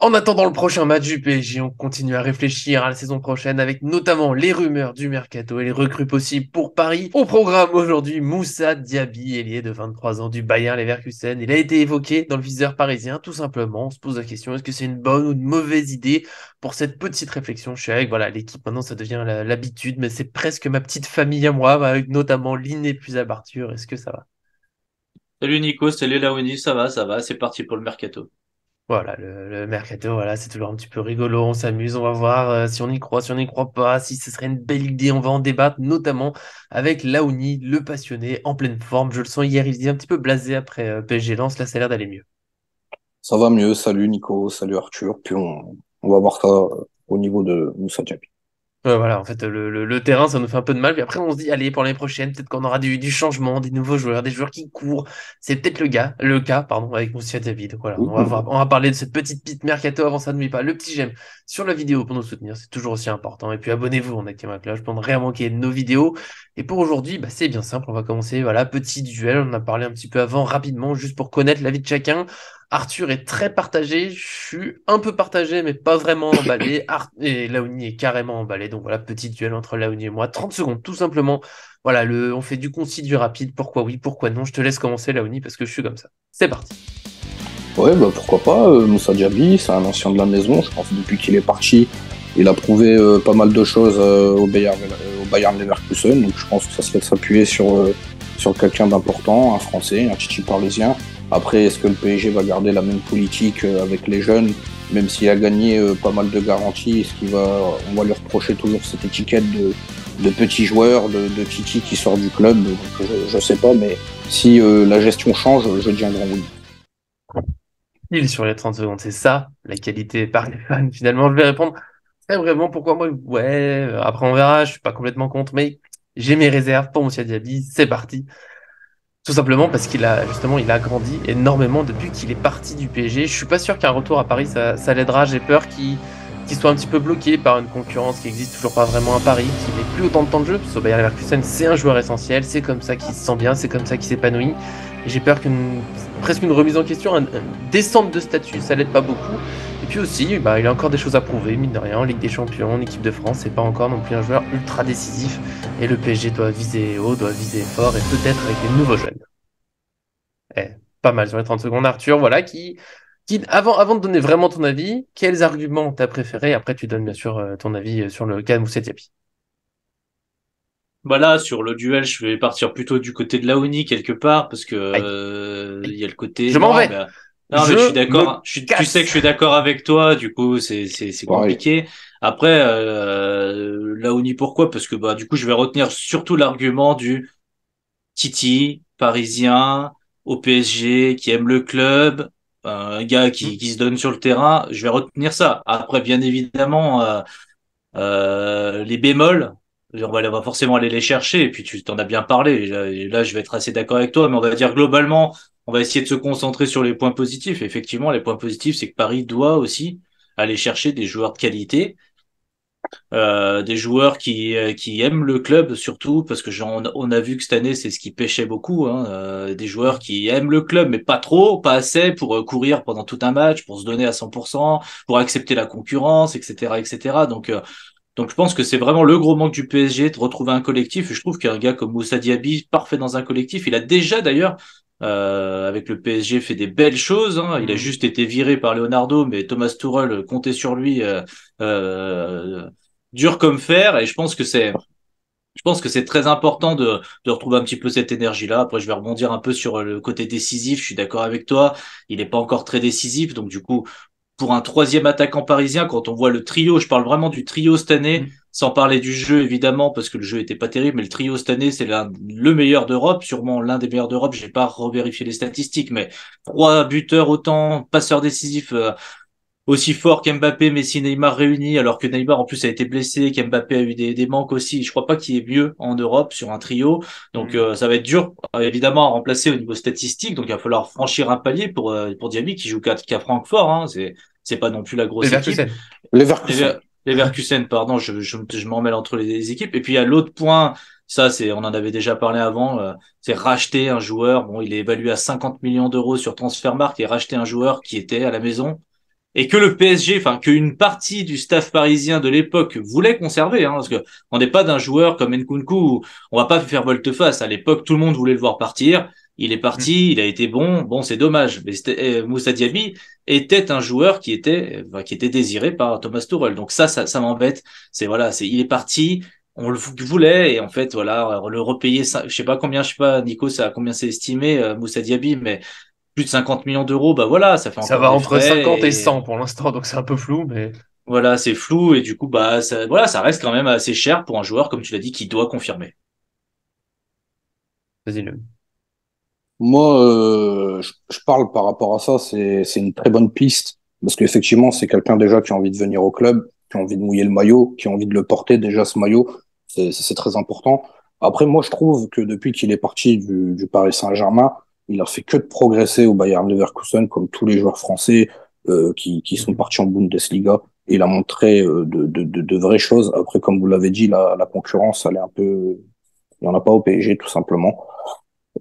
En attendant le prochain match du PSG, on continue à réfléchir à la saison prochaine avec notamment les rumeurs du mercato et les recrues possibles pour Paris. Au programme aujourd'hui, Moussa Diaby, ailier de 23 ans du Bayern Leverkusen. Il a été évoqué dans le viseur parisien, tout simplement. On se pose la question, est-ce que c'est une bonne ou une mauvaise idée pour cette petite réflexion? Je suis avec, voilà, l'équipe maintenant, ça devient l'habitude, mais c'est presque ma petite famille à moi, avec notamment l'inné plus à Arthur. Est-ce que ça va? Salut Nico, salut Laoni, ça va, c'est parti pour le mercato. Voilà, le mercato, voilà, c'est toujours un petit peu rigolo, on s'amuse, on va voir si on y croit, si on n'y croit pas, si ce serait une belle idée, on va en débattre, notamment avec Laouni, le passionné, en pleine forme. Je le sens hier, il se dit un petit peu blasé après PSG Lens, là ça a l'air d'aller mieux. Ça va mieux, salut Nico, salut Arthur, puis on va voir ça au niveau de Moussa Diaby. Voilà, en fait, le terrain, ça nous fait un peu de mal. Puis après, on se dit, allez, pour l'année prochaine, peut-être qu'on aura du changement, des nouveaux joueurs, des joueurs qui courent. C'est peut-être le cas, pardon, avec Moussa David. Donc voilà, Mhm. on va parler de cette petite piste mercato. Avant ça, n'oubliez pas le petit j'aime sur la vidéo pour nous soutenir. C'est toujours aussi important. Et puis abonnez-vous, on active la cloche pour ne rien manquer de nos vidéos. Et pour aujourd'hui, bah, c'est bien simple. On va commencer, voilà, petit duel. On en a parlé un petit peu avant, rapidement, juste pour connaître l'avis de chacun. Arthur est très partagé, je suis un peu partagé, mais pas vraiment emballé. Et Laouni est carrément emballé. Donc voilà, petit duel entre Laouni et moi. 30 secondes, tout simplement. Voilà, on fait du concis, du rapide. Pourquoi oui, pourquoi non? Je te laisse commencer, Laouni, parce que je suis comme ça. C'est parti. Ouais, bah pourquoi pas, Moussa Diaby, c'est un ancien de la maison, je pense depuis qu'il est parti, il a prouvé pas mal de choses au Bayern Leverkusen, donc je pense que ça serait de s'appuyer sur quelqu'un d'important, un Français, un Titi parisien. Après, est-ce que le PSG va garder la même politique avec les jeunes, même s'il a gagné pas mal de garanties, on va lui reprocher toujours cette étiquette de petit joueur, de Titi qui sort du club, donc je sais pas, mais si la gestion change, je dirais oui. Il sur les 30 secondes, c'est ça, la qualité par les fans. Finalement, je vais répondre très vraiment pourquoi moi, ouais, après on verra, je suis pas complètement contre, mais j'ai mes réserves pour Moussa Diaby, c'est parti. Tout simplement parce qu'il a justement il a grandi énormément depuis qu'il est parti du PSG. Je suis pas sûr qu'un retour à Paris ça l'aidera. J'ai peur qu'il soit un petit peu bloqué par une concurrence qui existe toujours pas vraiment à Paris, qu'il n'ait plus autant de temps de jeu. Parce que Bayer Leverkusen c'est un joueur essentiel, c'est comme ça qu'il se sent bien, c'est comme ça qu'il s'épanouit. Et j'ai peur qu'une presque une remise en question, une descente de statut, ça l'aide pas beaucoup. Et puis aussi, bah, il a encore des choses à prouver, mine de rien, en Ligue des Champions, en équipe de France, c'est pas encore non plus un joueur ultra décisif. Et le PSG doit viser haut, doit viser fort, et peut-être avec les nouveaux jeunes. Eh, pas mal sur les 30 secondes, Arthur. Voilà, avant de donner vraiment ton avis, quels arguments t'as préféré? Après, tu donnes bien sûr ton avis sur le cas Moussa Diaby. Bah là, sur le duel, je vais partir plutôt du côté de Laoni quelque part, parce que Aïe, il aïe. y a le côté, Je m'en vais. non, mais je suis Je d'accord, me tu sais que casse. je suis d'accord avec toi, du coup, c'est Pareil. compliqué. Après, Laoni, pourquoi? Parce que, bah, du coup, je vais retenir surtout l'argument du Titi, parisien, au PSG, qui aime le club, un gars Hmm. qui se donne sur le terrain, je vais retenir ça. Après, bien évidemment, les bémols, on va forcément aller les chercher, et puis tu t'en as bien parlé, et là, je vais être assez d'accord avec toi, mais on va dire globalement, on va essayer de se concentrer sur les points positifs. Effectivement, les points positifs, c'est que Paris doit aussi aller chercher des joueurs de qualité, des joueurs qui aiment le club surtout, parce que on a vu que cette année, c'est ce qui pêchait beaucoup, hein, des joueurs qui aiment le club, mais pas trop, pas assez pour courir pendant tout un match, pour se donner à 100%, pour accepter la concurrence, etc., etc. Donc je pense que c'est vraiment le gros manque du PSG de retrouver un collectif. Et je trouve qu'un gars comme Moussa Diaby, parfait dans un collectif, il a déjà d'ailleurs avec le PSG fait des belles choses. Hein. Il a Hmm. juste été viré par Leonardo, mais Thomas Tuchel comptait sur lui euh, dur comme fer. Et je pense que c'est très important de retrouver un petit peu cette énergie-là. Après, je vais rebondir un peu sur le côté décisif. Je suis d'accord avec toi. Il n'est pas encore très décisif, donc du coup pour un troisième attaquant parisien, quand on voit le trio, je parle vraiment du trio cette année, Hmm. sans parler du jeu évidemment, parce que le jeu était pas terrible, mais le trio cette année, c'est le meilleur d'Europe, sûrement l'un des meilleurs d'Europe, j'ai pas revérifié les statistiques, mais trois buteurs autant, passeurs décisifs aussi forts qu'Mbappé, Messi, Neymar réunis, alors que Neymar en plus a été blessé, qu'Mbappé a eu des manques aussi. Je crois pas qu'il y ait mieux en Europe sur un trio. Donc Hmm. ça va être dur évidemment à remplacer au niveau statistique. Donc il va falloir franchir un palier pour Diaby qui joue qu'à Francfort. Hein. C'est pas non plus la grosse équipe. Leverkusen. Les Leverkusen. Leverkusen, pardon, je m'en mêle entre les équipes. Et puis il y a l'autre point, ça c'est, on en avait déjà parlé avant, c'est racheter un joueur. Bon, il est évalué à 50 millions d'euros sur Transfermarkt et racheter un joueur qui était à la maison. et que le PSG, enfin qu'une partie du staff parisien de l'époque voulait conserver, parce que on n'est pas d'un joueur comme Nkunku, où on va pas faire volte-face. À l'époque, tout le monde voulait le voir partir. Il est Mm. parti, il a été bon. Bon, c'est dommage. Mais Moussa Diaby était un joueur qui était désiré par Thomas Tuchel. Donc ça m'embête. Il est parti. On le voulait et en fait voilà, le repayer, je sais pas combien, je sais pas Nico, ça combien c'est estimé Moussa Diaby, mais plus de 50 millions d'euros, bah voilà, ça fait Ça encore va des entre frais 50 et et 100 pour l'instant, donc c'est un peu flou, mais voilà, c'est flou et du coup bah ça reste quand même assez cher pour un joueur comme tu l'as dit qui doit confirmer. vas-y le. Moi, je parle par rapport à ça, c'est une très bonne piste, parce qu'effectivement, c'est quelqu'un déjà qui a envie de venir au club, qui a envie de mouiller le maillot, qui a envie de le porter déjà ce maillot, c'est très important. Après, moi, je trouve que depuis qu'il est parti du Paris Saint-Germain, il a fait que de progresser au Bayern Leverkusen, comme tous les joueurs français qui sont Mhm. partis en Bundesliga. Et il a montré de vraies choses. Après, comme vous l'avez dit, la concurrence, elle est un peu... Il n'y en a pas au PSG, tout simplement.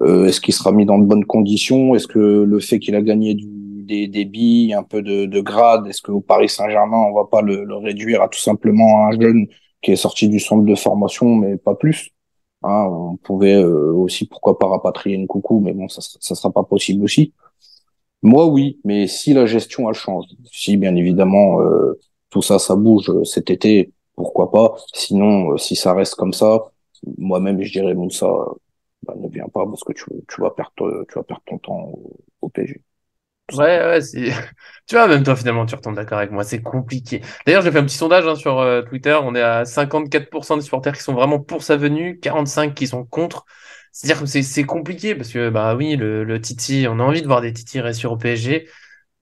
Est-ce qu'il sera mis dans de bonnes conditions? Est-ce que le fait qu'il a gagné des billes, un peu de grade, est-ce qu'au Paris Saint-Germain, on va pas le réduire à tout simplement un jeune qui est sorti du centre de formation, mais pas plus? Hein, on pouvait aussi, pourquoi pas, rapatrier une coucou, mais bon, ça sera pas possible aussi. Moi, oui, mais si la gestion, elle change, si bien évidemment tout ça, ça bouge cet été, pourquoi pas? Sinon, si ça reste comme ça, moi-même, je dirais, bon, ça, bah, ne viens pas parce que tu vas perdre ton temps au PSG, tout Ouais, simplement. ouais, c'est. Tu vois, même toi, finalement, tu retombes d'accord avec moi, c'est compliqué. D'ailleurs, j'ai fait un petit sondage hein, sur Twitter, on est à 54% des supporters qui sont vraiment pour sa venue, 45 qui sont contre. C'est-à-dire que c'est compliqué parce que, bah oui, le Titi, on a envie de voir des Titi réussir au PSG,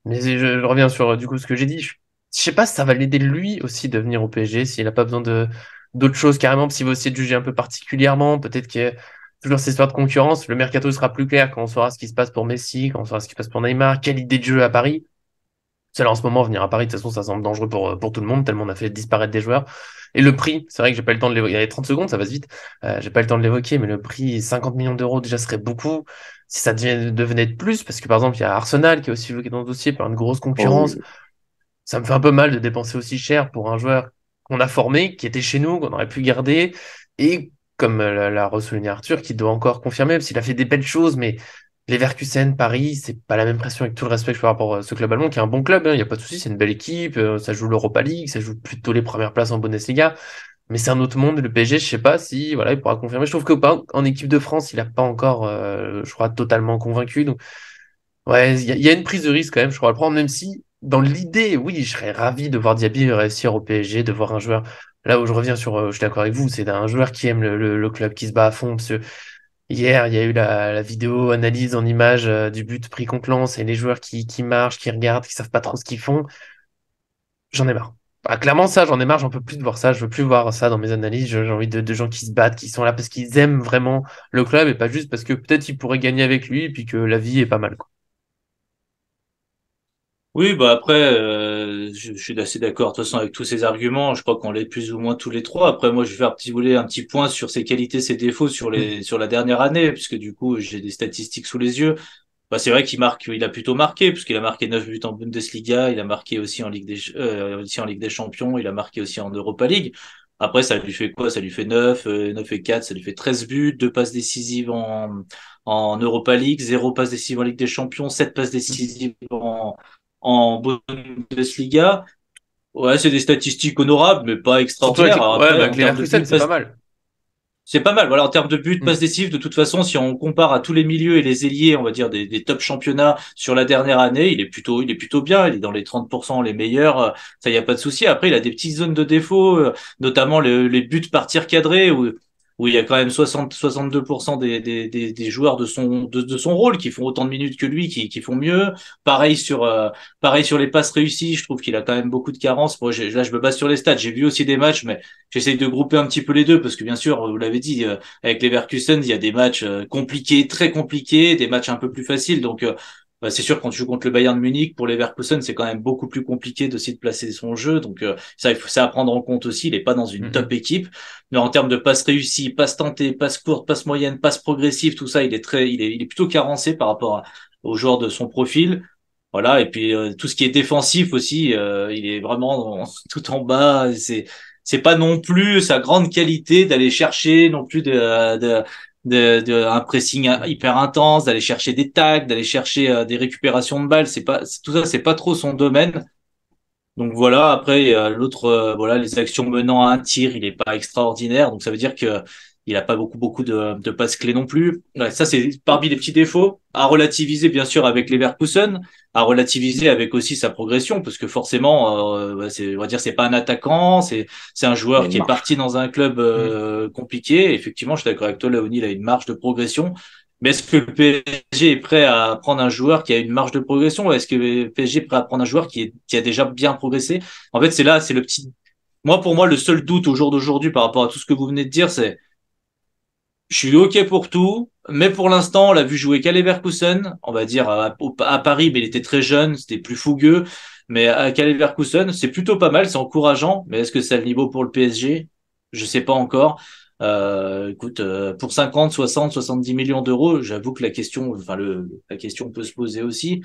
mais je reviens sur du coup ce que j'ai dit. Je sais pas si ça va l'aider lui aussi de venir au PSG, s'il a pas besoin de d'autres choses carrément, s'il va aussi être jugé un peu particulièrement, peut-être qu'il y a toujours cette histoire de concurrence. Le mercato sera plus clair quand on saura ce qui se passe pour Messi, quand on saura ce qui se passe pour Neymar, quelle idée de jeu à Paris. Celle en ce moment, venir à Paris, de toute façon, ça semble dangereux pour tout le monde, tellement on a fait disparaître des joueurs. Et le prix, c'est vrai que j'ai pas eu le temps de l'évoquer. Il y avait 30 secondes, ça passe vite. J'ai pas eu le temps de l'évoquer, mais le prix, 50 millions d'euros déjà serait beaucoup. Si ça devenait de plus, parce que par exemple, il y a Arsenal qui est aussi évoqué dans le dossier par une grosse Oh concurrence. oui. Ça me fait un peu mal de dépenser aussi cher pour un joueur qu'on a formé, qui était chez nous, qu'on aurait pu garder. Et comme l'a ressouligné Arthur, qui doit encore confirmer, parce qu'il a fait des belles choses, mais Leverkusen, Paris, c'est pas la même pression avec tout le respect que je peux avoir pour ce club allemand, qui est un bon club, il n'y a pas de souci, c'est une belle équipe, ça joue l'Europa League, ça joue plutôt les premières places en Bundesliga, mais c'est un autre monde, le PSG, je sais pas si voilà, il pourra confirmer. Je trouve que en équipe de France, il a pas encore, je crois, totalement convaincu. Donc, ouais, il y a une prise de risque quand même, je crois le prendre, même si dans l'idée, oui, je serais ravi de voir Diaby réussir au PSG, de voir un joueur. Là où je reviens sur, je suis d'accord avec vous, c'est un joueur qui aime le club, qui se bat à fond, parce que hier, il y a eu la vidéo analyse en images du but pris contre Lens et les joueurs qui marchent, qui regardent, qui savent pas trop ce qu'ils font. J'en ai marre. Ah, clairement, ça, j'en ai marre, j'en peux plus de voir ça. Je veux plus voir ça dans mes analyses. J'ai envie de gens qui se battent, qui sont là parce qu'ils aiment vraiment le club et pas juste parce que peut-être ils pourraient gagner avec lui et puis que la vie est pas mal, quoi. Oui, bah après, je suis assez d'accord de toute façon avec tous ces arguments. Je crois qu'on l'est plus ou moins tous les trois. Après, moi, je vais faire un petit point sur ses qualités, ses défauts Mm. sur la dernière année, puisque du coup, j'ai des statistiques sous les yeux. Bah, c'est vrai il a plutôt marqué, puisqu'il a marqué 9 buts en Bundesliga, il a marqué aussi en Ligue des Champions, il a marqué aussi en Europa League. Après, ça lui fait quoi? Ça lui fait 9 et 4, ça lui fait 13 buts, 2 passes décisives en Europa League, 0 passes décisives en Ligue des Champions, 7 passes décisives en Bundesliga. Ouais, c'est des statistiques honorables, mais pas Surtout extraordinaires. Alors ouais, mais après, avec en termes de Leverkusen, buts, c'est pas mal. c'est pas mal. Voilà, en termes de buts, Mm. passes décisives, de toute façon, si on compare à tous les milieux et les ailiers, on va dire des top championnats sur la dernière année, il est plutôt bien. Il est dans les 30% les meilleurs. Ça, y a pas de souci. Après, il a des petites zones de défaut, notamment les buts par tir cadré où il y a quand même 62% des joueurs de son rôle qui font autant de minutes que lui, qui font mieux. Pareil pareil sur les passes réussies. Je trouve qu'il a quand même beaucoup de carences. Moi, là, je me base sur les stats. J'ai vu aussi des matchs, mais j'essaye de grouper un petit peu les deux parce que bien sûr, vous l'avez dit, avec les Leverkusen, il y a des matchs compliqués, très compliqués, des matchs un peu plus faciles. Donc, bah, c'est sûr quand tu joues contre le Bayern de Munich, pour les Leverkusen, c'est quand même beaucoup plus compliqué aussi de placer son jeu. Donc, ça, ça à prendre en compte aussi. Il est pas dans une top Mm, équipe, mais en termes de passes réussies, passes tentées, passes courtes, passes moyennes, passes progressives, tout ça, il est plutôt carencé par rapport aux joueurs de son profil. Voilà, et puis tout ce qui est défensif aussi, il est vraiment tout en bas. C'est pas non plus sa grande qualité d'aller chercher non plus un pressing hyper intense, d'aller chercher des tacles, d'aller chercher des récupérations de balles. Tout ça, c'est pas trop son domaine. Donc voilà, après il y a l'autre, voilà, les actions menant à un tir, il est pas extraordinaire, donc ça veut dire que il a pas beaucoup de passes clés non plus. Ouais, ça c'est parmi les petits défauts à relativiser bien sûr avec Leverkusen, à relativiser avec aussi sa progression, parce que forcément, on va dire c'est pas un attaquant, c'est un Il y a joueur une qui est marche. parti dans un club compliqué. Effectivement, je suis d'accord avec toi, Léonie, il a une marge de progression. Mais est-ce que le PSG est prêt à prendre un joueur qui a une marge de progression ou est-ce que le PSG est prêt à prendre un joueur qui a déjà bien progressé? En fait, c'est le petit. Moi, pour moi, le seul doute au jour d'aujourd'hui par rapport à tout ce que vous venez de dire, c'est je suis OK pour tout, mais pour l'instant, on l'a vu jouer qu'à Leverkusen, on va dire à Paris, mais il était très jeune, c'était plus fougueux. Mais à Leverkusen, c'est plutôt pas mal, c'est encourageant. Mais est-ce que c'est le niveau pour le PSG? Je sais pas encore. Écoute, pour 50, 60, 70 millions d'euros, j'avoue que la question peut se poser aussi.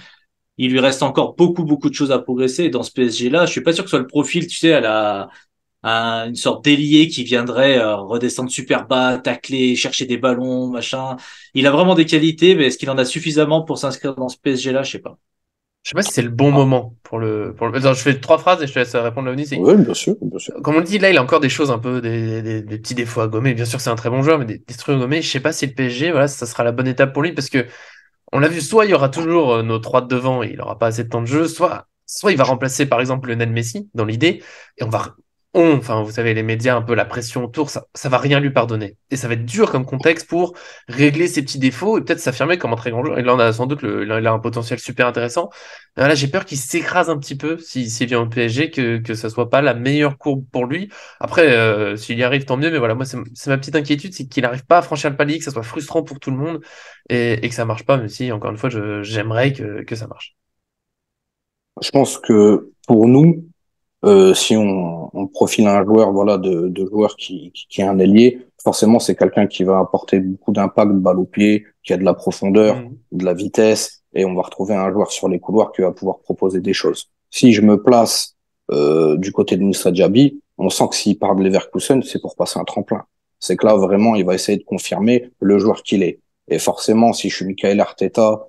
Il lui reste encore beaucoup de choses à progresser. Et dans ce PSG-là, je suis pas sûr que ce soit le profil, tu sais, une sorte d'ailier qui viendrait redescendre super bas, tacler, chercher des ballons, machin. Il a vraiment des qualités, mais est-ce qu'il en a suffisamment pour s'inscrire dans ce PSG-là? Je sais pas. Je sais pas si c'est le bon Ah, moment pour le... Attends, je fais trois phrases et je te laisse répondre, Léonie. C'est... Oui, bien sûr, bien sûr. Comme on le dit, là, il a encore des choses un peu, des petits défauts à gommer. Bien sûr, c'est un très bon joueur, mais des trucs à gommer. Je sais pas si le PSG, voilà, ça sera la bonne étape pour lui parce que on l'a vu, soit il y aura toujours nos trois de devant et il aura pas assez de temps de jeu, soit il va remplacer par exemple Lionel Messi dans l'idée et enfin, vous savez, les médias, un peu la pression autour, ça va rien lui pardonner. Et ça va être dur comme contexte pour régler ses petits défauts et peut-être s'affirmer comme un très grand joueur. Et là, on a sans doute il a un potentiel super intéressant. Là, j'ai peur qu'il s'écrase un petit peu s'il vient au PSG, que ça soit pas la meilleure courbe pour lui. Après, s'il y arrive, tant mieux, mais voilà, moi, c'est ma petite inquiétude, c'est qu'il n'arrive pas à franchir le palier, que ça soit frustrant pour tout le monde et que ça marche pas, même si, encore une fois, j'aimerais que ça marche. Je pense que pour nous, si on profile un joueur, voilà, de joueur qui est un ailier, forcément c'est quelqu'un qui va apporter beaucoup d'impact, de balle au pied, qui a de la profondeur, Mhm. de la vitesse, et on va retrouver un joueur sur les couloirs qui va pouvoir proposer des choses. Si je me place du côté de Moussa Diaby, on sent que s'il part de Leverkusen, c'est pour passer un tremplin. C'est que là vraiment, il va essayer de confirmer le joueur qu'il est. Et forcément, si je suis Michael Arteta,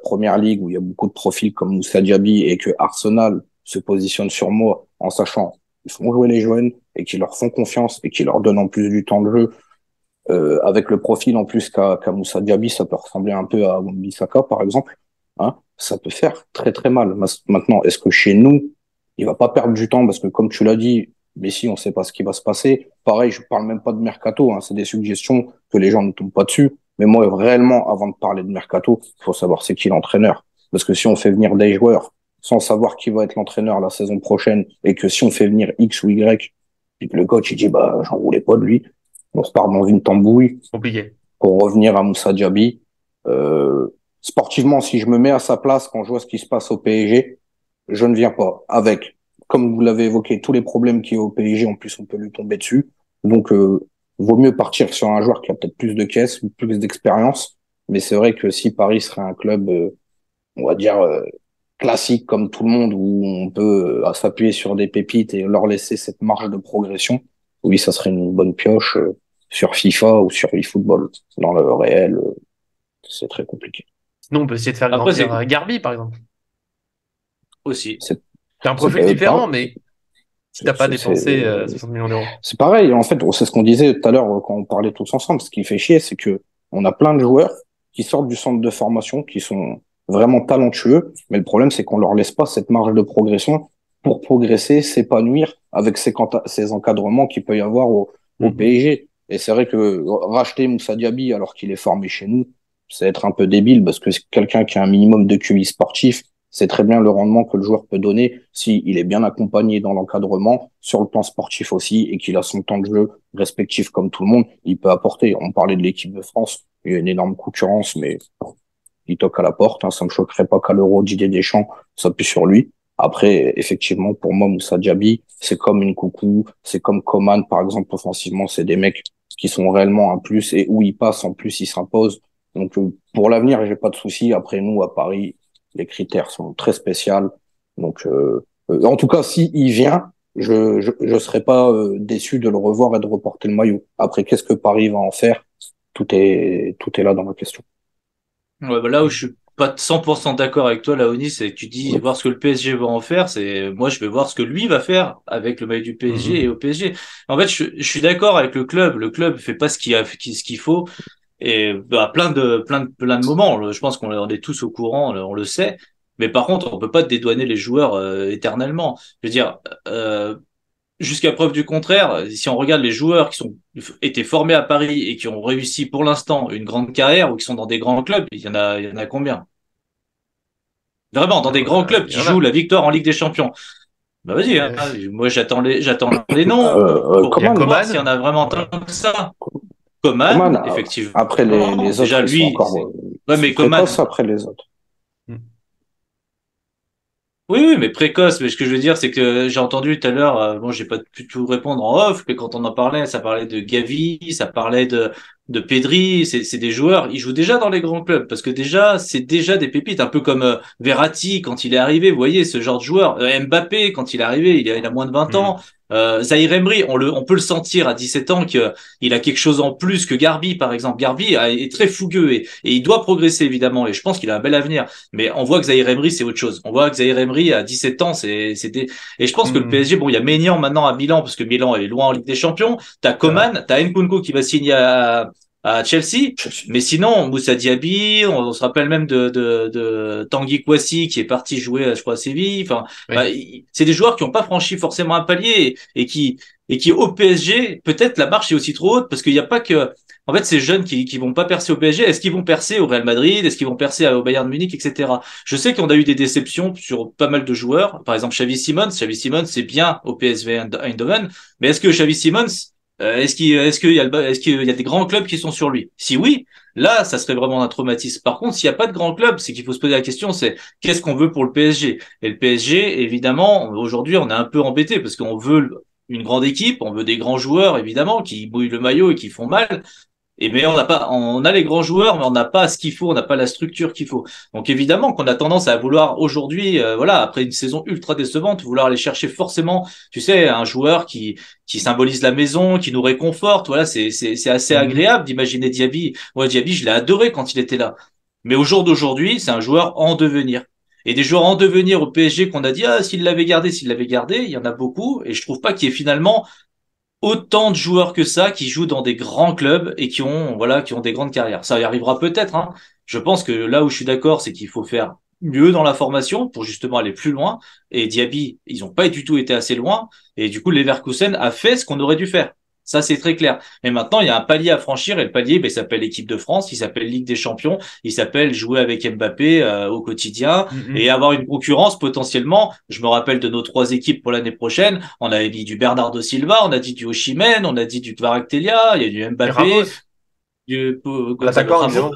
Première Ligue où il y a beaucoup de profils comme Moussa Diaby et que Arsenal se positionne sur moi en sachant qu'ils font jouer les jeunes et qu'ils leur font confiance et qu'ils leur donnent en plus du temps de jeu. Avec le profil en plus qu'a Moussa Diaby, ça peut ressembler un peu à Wan-Bissaka par exemple. Hein, ça peut faire très mal. Maintenant, est-ce que chez nous, il va pas perdre du temps parce que comme tu l'as dit, mais si on sait pas ce qui va se passer. Pareil, je parle même pas de mercato, hein, c'est des suggestions que les gens ne tombent pas dessus. Mais moi, réellement, avant de parler de mercato, il faut savoir c'est qui l'entraîneur. Parce que si on fait venir des joueurs sans savoir qui va être l'entraîneur la saison prochaine et que si on fait venir X ou Y, et que le coach il dit bah j'en voulais pas de lui, on se part dans une tambouille Compliqué. pour revenir à Moussa Diaby. Euh, Sportivement, si je me mets à sa place quand je vois ce qui se passe au PSG, je ne viens pas avec, comme vous l'avez évoqué, tous les problèmes qu'il y a au PSG. En plus, on peut lui tomber dessus. Donc, vaut mieux partir sur un joueur qui a peut-être plus de caisse, plus d'expérience. Mais c'est vrai que si Paris serait un club, on va dire, classique comme tout le monde, où on peut s'appuyer sur des pépites et leur laisser cette marge de progression, oui, ça serait une bonne pioche sur FIFA ou sur eFootball. Dans le réel, c'est très compliqué. Sinon, on peut essayer de faire après, grandir c'est Garbi, par exemple. aussi. C'est C'est un c'est profil pas, différent, mais si t'as pas dépensé c'est 60 millions d'euros. c'est pareil. En fait, c'est ce qu'on disait tout à l'heure quand on parlait tous ensemble. Ce qui fait chier, c'est que on a plein de joueurs qui sortent du centre de formation, qui sont vraiment talentueux, mais le problème, c'est qu'on leur laisse pas cette marge de progression pour progresser, s'épanouir avec ces encadrements qu'il peut y avoir au Mhm. PSG. Et c'est vrai que racheter Moussa Diaby alors qu'il est formé chez nous, c'est être un peu débile parce que c'est quelqu'un qui a un minimum de QI sportif, c'est très bien le rendement que le joueur peut donner s'il est bien accompagné dans l'encadrement, sur le plan sportif aussi, et qu'il a son temps de jeu respectif comme tout le monde, il peut apporter. On parlait de l'équipe de France, il y a une énorme concurrence, mais il toque à la porte. Hein, ça me choquerait pas qu'à l'Euro, Didier Deschamps s'appuie sur lui. Après, effectivement, pour moi, Moussa Diaby, c'est comme une coucou, c'est comme Coman, par exemple, offensivement, c'est des mecs qui sont réellement un plus, et où ils passent, en plus, ils s'imposent. Donc, pour l'avenir, j'ai pas de souci. Après, nous, à Paris, Les critères sont très spéciaux. Donc, en tout cas, si il vient, je serais pas déçu de le revoir et de reporter le maillot. Après, qu'est-ce que Paris va en faire? Tout est là dans la question. Ouais, bah là où je suis pas 100% d'accord avec toi, Laoni, c'est que tu dis voir ce que le PSG va en faire. C'est moi, je vais voir ce que lui va faire avec le maillot du PSG et Mhm. au PSG. En fait, je suis d'accord avec le club. Le club fait pas ce qu'il faut et à plein de moments. Je pense on est tous au courant, on le sait. Mais par contre, on peut pas dédouaner les joueurs éternellement. Je veux dire, euh, jusqu'à preuve du contraire, si on regarde les joueurs qui sont été formés à Paris et qui ont réussi pour l'instant une grande carrière ou qui sont dans des grands clubs, il y en a combien? Vraiment, dans des grands clubs Il y qui en jouent a. la victoire en Ligue des Champions. Bah vas-y, hein. Euh, Moi j'attends les noms Il y a pour Coman, voir s'il y en Coman. a vraiment tant Voilà. que ça. Coman, Coman, effectivement. après les autres, Déjà ils sont lui, encore, ouais, ils sont mais précoces Coman, après les autres. Mhm. oui, oui, mais précoce. Mais ce que je veux dire, c'est que j'ai entendu tout à l'heure, bon, j'ai pas pu tout répondre en off, mais quand on en parlait, ça parlait de Gavi, ça parlait de Pedri. C'est des joueurs, ils jouent déjà dans les grands clubs parce que déjà, c'est déjà des pépites, un peu comme Verratti quand il est arrivé. Vous voyez, ce genre de joueur. Mbappé quand il est arrivé, il a moins de 20 ans. Mhm. Zahir Emery, on peut le sentir à 17 ans que il a quelque chose en plus que Garbi, par exemple. Garbi est très fougueux et il doit progresser évidemment. Et je pense qu'il a un bel avenir. Mais on voit que Zahir Emery, c'est autre chose. On voit que Zahir Emery, à 17 ans, et je pense que le Mhm. PSG, bon, il y a Maignan maintenant à Milan, parce que Milan est loin en Ligue des Champions. T'as C'est vrai. Coman, t'as Nkunku qui va signer à Chelsea. Mais sinon, Moussa Diaby, on se rappelle même de Tanguy Kouassi, qui est parti jouer, je crois, à Séville. Enfin, Oui. c'est des joueurs qui n'ont pas franchi forcément un palier et qui au PSG, peut-être la marche est aussi trop haute parce qu'il n'y a pas que, en fait, ces jeunes qui vont pas percer au PSG, est-ce qu'ils vont percer au Real Madrid? Est-ce qu'ils vont percer au Bayern de Munich, etc. Je sais qu'on a eu des déceptions sur pas mal de joueurs. Par exemple, Xavi Simons, c'est bien au PSV Eindhoven. Mais est-ce que Xavi Simons, est-ce qu'il y a est-ce qu'il y a des grands clubs qui sont sur lui? Si oui, là, ça serait vraiment un traumatisme. Par contre, s'il n'y a pas de grands clubs, c'est qu'il faut se poser la question, c'est qu'est-ce qu'on veut pour le PSG? Et le PSG, évidemment, aujourd'hui, on est un peu embêté parce qu'on veut une grande équipe, on veut des grands joueurs, évidemment, qui mouillent le maillot et qui font mal. Et mais on a les grands joueurs, mais on n'a pas ce qu'il faut, on n'a pas la structure qu'il faut. Donc évidemment qu'on a tendance à vouloir aujourd'hui, voilà, après une saison ultra décevante, vouloir aller chercher forcément, tu sais, un joueur qui symbolise la maison, qui nous réconforte. Voilà, c'est assez Mhm. agréable d'imaginer Diaby. Moi, Diaby, je l'ai adoré quand il était là. Mais au jour d'aujourd'hui, c'est un joueur en devenir. Et des joueurs en devenir au PSG qu'on a dit, ah, s'il l'avait gardé, il y en a beaucoup. Et je trouve pas qu'il y ait finalement autant de joueurs que ça qui jouent dans des grands clubs et voilà, qui ont des grandes carrières. Ça y arrivera peut-être, hein. Je pense que là où je suis d'accord, c'est qu'il faut faire mieux dans la formation pour justement aller plus loin. Et Diaby, ils n'ont pas du tout été assez loin. Et du coup, Leverkusen a fait ce qu'on aurait dû faire. Ça, c'est très clair. Mais maintenant, il y a un palier à franchir et le palier, ben, il s'appelle équipe de France, il s'appelle Ligue des Champions, il s'appelle jouer avec Mbappé au quotidien et Mhm. avoir une concurrence potentiellement. Je me rappelle de nos trois équipes pour l'année prochaine. On avait dit du Bernardo Silva, on a dit du Osimhen, on a dit du Kvaratskhelia, il y a du Et Mbappé, Ramos, de l'attaquant, Ramos. évidemment.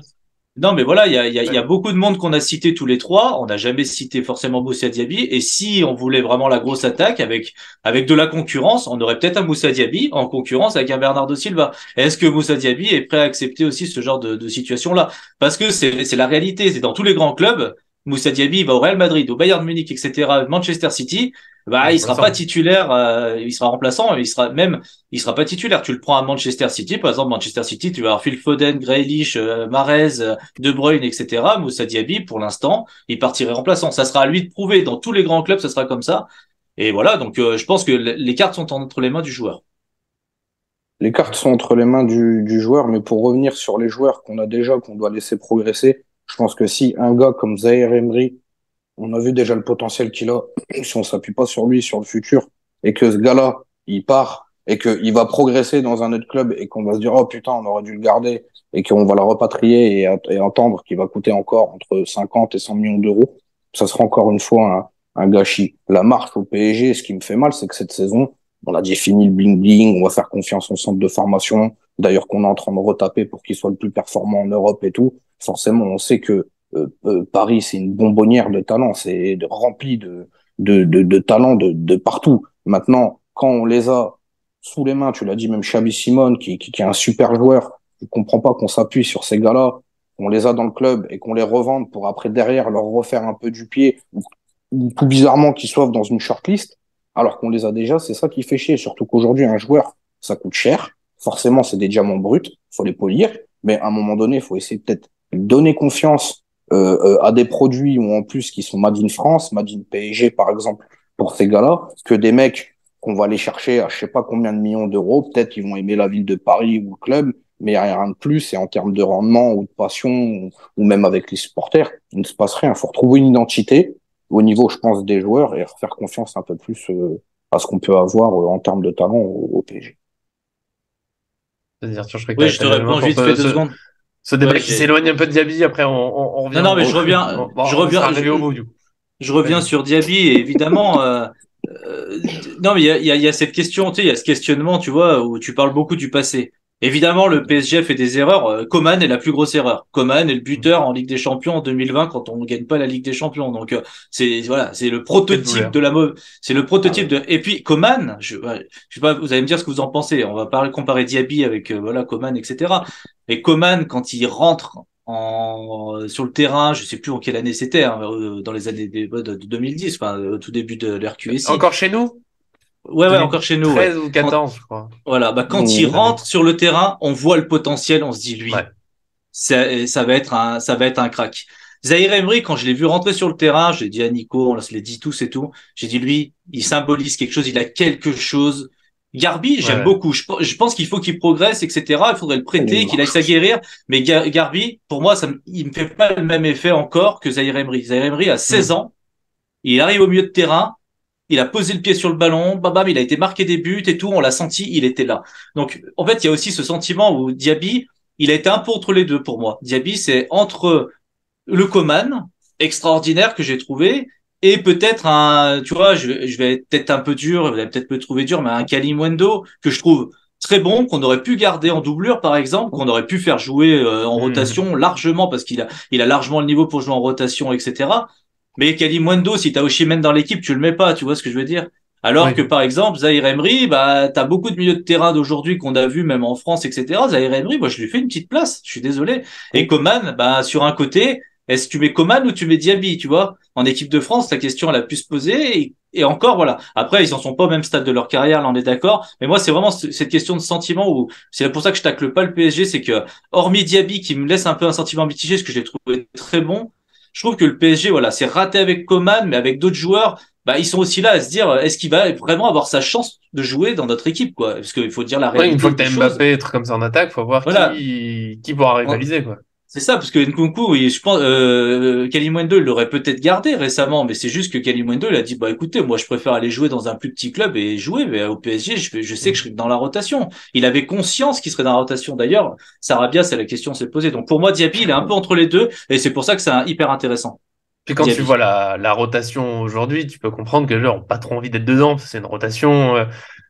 Non, mais voilà, il y a Ouais. beaucoup de monde qu'on a cité tous les trois. On n'a jamais cité forcément Moussa Diaby. Et si on voulait vraiment la grosse attaque avec de la concurrence, on aurait peut-être un Moussa Diaby en concurrence avec un Bernardo Silva. Est-ce que Moussa Diaby est prêt à accepter aussi ce genre de situation-là? Parce que c'est la réalité. C'est dans tous les grands clubs. Moussa Diaby il va au Real Madrid, au Bayern Munich, etc., Manchester City. Bah, il sera pas Remplaçant. titulaire, il sera remplaçant, il sera pas titulaire. Tu le prends à Manchester City, par exemple, Manchester City, tu vas avoir Phil Foden, Grealish, Mahrez, De Bruyne, etc. Moussa Diaby, pour l'instant, il partirait remplaçant. Ça sera à lui de prouver. Dans tous les grands clubs, ça sera comme ça. Et voilà, donc je pense que les cartes sont entre les mains du joueur. Les cartes sont entre les mains du joueur, mais pour revenir sur les joueurs qu'on a déjà, qu'on doit laisser progresser, je pense que si un gars comme Zahir Emery, on a vu déjà le potentiel qu'il a, si on s'appuie pas sur lui, sur le futur, et que ce gars-là, il part, et qu'il va progresser dans un autre club, et qu'on va se dire, oh putain, on aurait dû le garder, et qu'on va le repatrier et entendre qu'il va coûter encore entre 50 et 100 millions d'euros, ça sera encore une fois un gâchis. La marche au PSG, ce qui me fait mal, c'est que cette saison, on a défini le bling-bling, on va faire confiance au centre de formation, d'ailleurs qu'on est en train de retaper pour qu'il soit le plus performant en Europe et tout. Forcément, on sait que Paris, c'est une bonbonnière de talents, rempli de talents de partout. Maintenant, quand on les a sous les mains, tu l'as dit, même Xavi Simone, qui est un super joueur, je comprends pas qu'on s'appuie sur ces gars-là qu'on les a dans le club et qu'on les revende pour après derrière leur refaire un peu du pied ou tout bizarrement qu'ils soient dans une shortlist, alors qu'on les a déjà, c'est ça qui fait chier. Surtout qu'aujourd'hui, un joueur, ça coûte cher. Forcément, c'est des diamants bruts, faut les polir, mais à un moment donné, il faut essayer peut-être de donner confiance à des produits ou en plus qui sont made in France, made in PSG par exemple, pour ces gars-là, que des mecs qu'on va aller chercher à je sais pas combien de millions d'euros, peut-être qu'ils vont aimer la ville de Paris ou le club, mais il n'y a rien de plus, et en termes de rendement ou de passion, ou même avec les supporters, il ne se passe rien. Il faut retrouver une identité au niveau, je pense, des joueurs et faire confiance un peu plus à ce qu'on peut avoir en termes de talent au PSG. C'est-à-dire, je crois que Oui, je te t'as levé la main réponds pour vite fait 2 secondes. ce Ouais, débat qui s'éloigne un peu de Diaby. Après, on non, revient. non, mais je reviens, Bon, je on sera reviens, arrivé au bout, du coup. je reviens Vas-y. sur Diaby, et évidemment, non, mais il y a cette question, tu sais, il y a ce questionnement, tu vois, où tu parles beaucoup du passé. Évidemment, le PSG fait des erreurs. Coman est la plus grosse erreur. Coman est le buteur en Ligue des Champions en 2020 quand on ne gagne pas la Ligue des Champions. Donc, c'est voilà, c'est le Quelle prototype douleur. de c'est le Ah prototype ouais. de. Et puis Coman, je sais pas, vous allez me dire ce que vous en pensez. On va pas comparer Diaby avec voilà Coman, etc. Et Coman, quand il rentre sur le terrain, je sais plus en quelle année c'était, hein, dans les années de 2010, enfin au tout début de l'RQSI. Encore chez nous? Ouais, ouais, encore chez nous, ouais. 2013 ou 14, je crois. Voilà, bah quand il Cette année. rentre sur le terrain, on voit le potentiel, on se dit lui, Ouais. ça va être un crack. Zahir Emery, quand je l'ai vu rentrer sur le terrain, j'ai dit à Nico, on se l'est dit tous et tout, j'ai dit lui, il symbolise quelque chose, il a quelque chose. Garbi, Ouais, j'aime ouais. beaucoup. Je pense qu'il faut qu'il progresse, etc. Il faudrait le Il prêter, qu'il aille marche aussi. s'aguerrir. Mais Garbi, pour moi, il me fait pas le même effet encore que Zahir Emery. Zahir Emery a 16 Hmm. ans, il arrive au milieu de terrain, il a posé le pied sur le ballon, bam, bam, il a été marqué des buts et tout, on l'a senti, il était là. Donc, en fait, il y a aussi ce sentiment où Diaby, il a été un peu entre les deux pour moi. Diaby, c'est entre le Coman, extraordinaire que j'ai trouvé, et peut-être tu vois, je vais être peut-être un peu dur, vous allez peut-être me trouver dur, mais un Kalimundo que je trouve très bon, qu'on aurait pu garder en doublure, par exemple, qu'on aurait pu faire jouer en Hmm. rotation largement, parce qu'il a largement le niveau pour jouer en rotation, etc. Mais Kalimundo, si t'as Osimhen dans l'équipe, tu le mets pas, tu vois ce que je veux dire? Alors que Oui. par exemple, Zahir Emery, bah, t'as beaucoup de milieux de terrain d'aujourd'hui qu'on a vu même en France, etc. Zahir Emery, moi, je lui fais une petite place. Je suis désolé. Et Coman, bah, sur un côté, est-ce que tu mets Coman ou tu mets Diaby, tu vois? En équipe de France, la question, elle a pu se poser. Et encore, voilà. Après, ils en sont pas au même stade de leur carrière, là, on est d'accord. Mais moi, c'est vraiment cette question de sentiment où c'est pour ça que je tacle pas le PSG, c'est que, hormis Diaby, qui me laisse un peu un sentiment mitigé, parce que je l'ai trouvé très bon, je trouve que le PSG, voilà, c'est raté avec Coman, mais avec d'autres joueurs, bah, ils sont aussi là à se dire, est-ce qu'il va vraiment avoir sa chance de jouer dans notre équipe, quoi? Parce qu'il faut dire la Oui, une fois réalité que des t'as choses. Mbappé, truc comme ça en attaque, faut voir Voilà. qui pourra rivaliser, quoi. C'est ça, parce que Nkunku, oui, je pense, Kalimundo, il l'aurait peut-être gardé récemment, mais c'est juste que Kalimundo, il a dit, bah écoutez, moi je préfère aller jouer dans un plus petit club et jouer, mais au PSG, je sais que je serai dans la rotation. Il avait conscience qu'il serait dans la rotation. D'ailleurs, Sarabia, c'est la question s'est posée. Donc pour moi, Diaby, il est un peu entre les deux, et c'est pour ça que c'est hyper intéressant. Puis quand tu vois Diaby. la rotation aujourd'hui, tu peux comprendre que les gens ont pas trop envie d'être dedans, parce que c'est une rotation.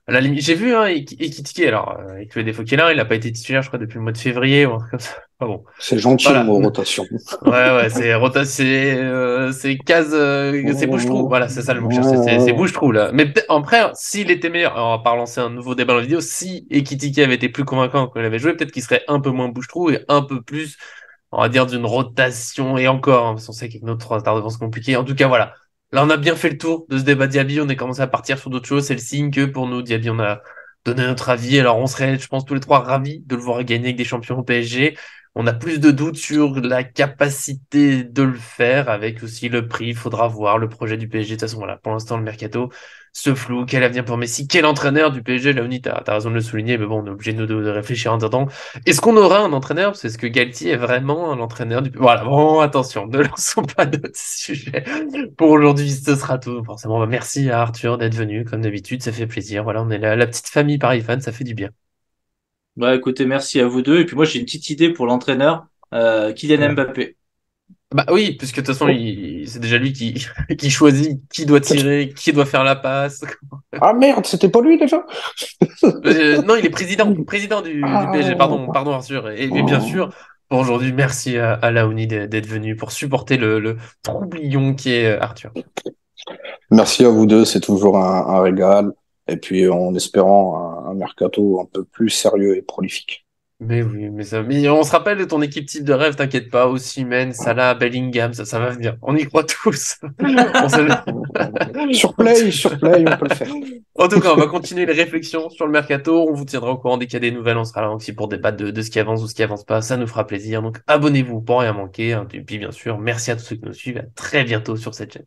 À la limite, j'ai vu Ekitike, alors, avec tous les défauts qu'il a, il a pas été titulaire, je crois, depuis le mois de février, ou un truc comme ça. Pas bon. C'est gentil le Voilà. mot rotation. Ouais, ouais, c'est case, c'est bouche-trou. Voilà, c'est ça le mot que je cherchais. C'est bouche-trou, là. Mais après, s'il était meilleur, alors, on va pas relancer un nouveau débat dans la vidéo, si Ekitike avait été plus convaincant quand il avait joué, peut-être qu'il serait un peu moins bouche-trou et un peu plus, on va dire, d'une rotation et encore, hein, parce qu'on sait qu'avec notre trois quarts devant, c'est compliqué. En tout cas, voilà. Là, on a bien fait le tour de ce débat Diaby. On est commencé à partir sur d'autres choses. C'est le signe que pour nous, Diaby, on a donné notre avis. Alors, on serait, je pense, tous les trois ravis de le voir gagner avec des champions au PSG. On a plus de doutes sur la capacité de le faire avec aussi le prix. Il faudra voir le projet du PSG. De toute façon, voilà, pour l'instant, le mercato se floue. Quel avenir pour Messi? Quel entraîneur du PSG? Léonie, t'as raison de le souligner, mais bon, on est obligé de réfléchir en temps. Est-ce qu'on aura un entraîneur? Parce que est-ce que Galtier est vraiment un entraîneur du... Voilà, bon, attention, ne lançons pas d'autres sujets. Pour aujourd'hui, ce sera tout. Forcément, bah, merci à Arthur d'être venu, comme d'habitude, ça fait plaisir. Voilà, on est la petite famille Paris fan, ça fait du bien. Bah écoutez, merci à vous deux. Et puis moi, j'ai une petite idée pour l'entraîneur, Kylian Ouais. Mbappé. Bah oui, puisque de toute façon, Oh. c'est déjà lui qui, qui choisit qui doit tirer, qui doit faire la passe. Ah merde, c'était pas lui déjà? Non, il est président du PSG, Ah, pardon Arthur. Et bien sûr, oh. pour aujourd'hui, merci à Laouni d'être venu pour supporter le troublion qui est Arthur. Merci à vous deux, c'est toujours un régal. Et puis en espérant un mercato un peu plus sérieux et prolifique. Mais oui, mais on se rappelle de ton équipe type de rêve, t'inquiète pas, Osimhen, Salah, Bellingham, ça va venir. On y croit tous. On se Sur Play, on peut le faire. En tout cas, on va continuer les réflexions sur le mercato. On vous tiendra au courant dès qu'il y a des nouvelles. On sera là aussi pour débattre de ce qui avance ou ce qui avance pas. Ça nous fera plaisir. Donc, abonnez-vous pour rien manquer, hein. Et puis, bien sûr, merci à tous ceux qui nous suivent. À très bientôt sur cette chaîne.